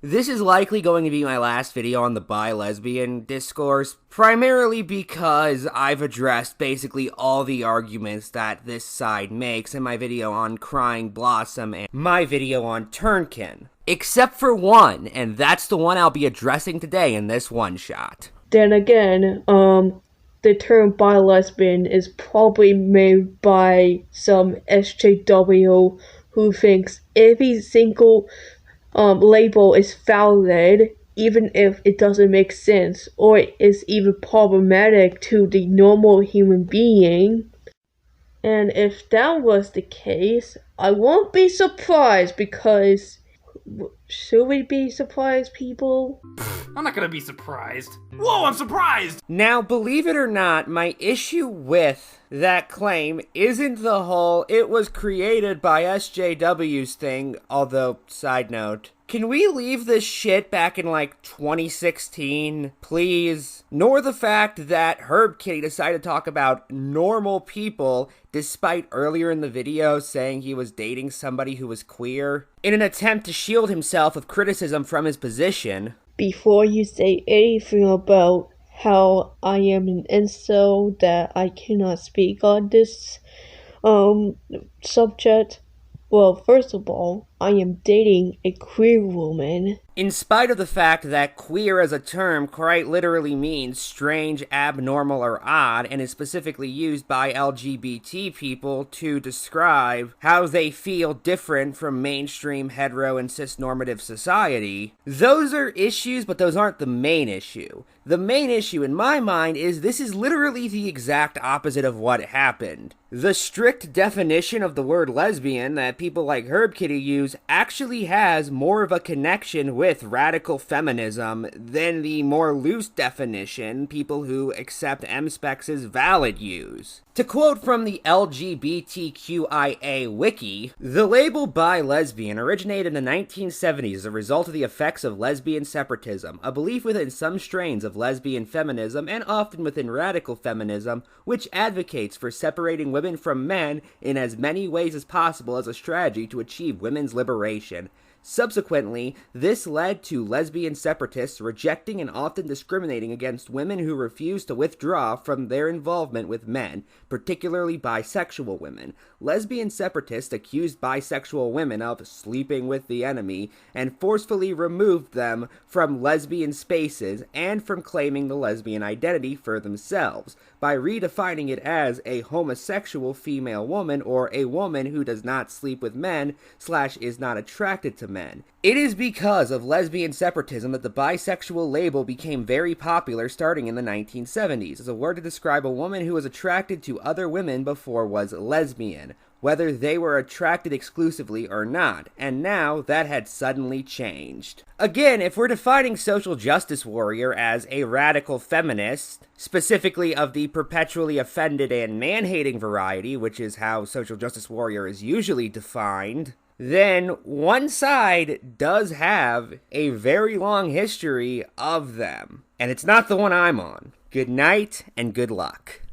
This is likely going to be my last video on the bi-lesbian discourse, primarily because I've addressed basically all the arguments that this side makes in my video on Crying Blossom and my video on Turnkin. Except for one, and that's the one I'll be addressing today in this one-shot. Then again, the term bi-lesbian is probably made by some SJW who thinks every single label is valid, even if it doesn't make sense or is even problematic to the normal human being. And if that was the case, I won't be surprised because... Should we be surprised, people? I'm not gonna be surprised. Whoa, I'm surprised! Now, believe it or not, my issue with that claim isn't the whole "it was created by SJWs" thing, although, side note, can we leave this shit back in, 2016, please? Nor the fact that Herb Kitty decided to talk about normal people despite earlier in the video saying he was dating somebody who was queer, in an attempt to shield himself of criticism from his position. Before you say anything about how I am an incel, that I cannot speak on this subject, well, first of all, I am dating a queer woman. In spite of the fact that queer as a term quite literally means strange, abnormal, or odd, and is specifically used by LGBT people to describe how they feel different from mainstream hetero and cis-normative society, those are issues, but those aren't the main issue. The main issue in my mind is this is literally the exact opposite of what happened. The strict definition of the word lesbian that people like Herb Kitty use actually has more of a connection with radical feminism than the more loose definition people who accept MSpecs as valid use. To quote from the LGBTQIA wiki, the label bi-lesbian originated in the 1970s as a result of the effects of lesbian separatism, a belief within some strains of lesbian feminism and often within radical feminism, which advocates for separating women from men in as many ways as possible as a strategy to achieve women's liberation. Subsequently, this led to lesbian separatists rejecting and often discriminating against women who refused to withdraw from their involvement with men, particularly bisexual women. Lesbian separatists accused bisexual women of sleeping with the enemy and forcefully removed them from lesbian spaces and from claiming the lesbian identity for themselves by redefining it as a homosexual female woman or a woman who does not sleep with men / is not attracted to men. It is because of lesbian separatism that the bisexual label became very popular starting in the 1970s as a word to describe a woman who was attracted to other women before was lesbian, whether they were attracted exclusively or not, and now that had suddenly changed. Again, if we're defining social justice warrior as a radical feminist, specifically of the perpetually offended and man-hating variety, which is how social justice warrior is usually defined, then one side does have a very long history of them. And it's not the one I'm on. Good night and good luck.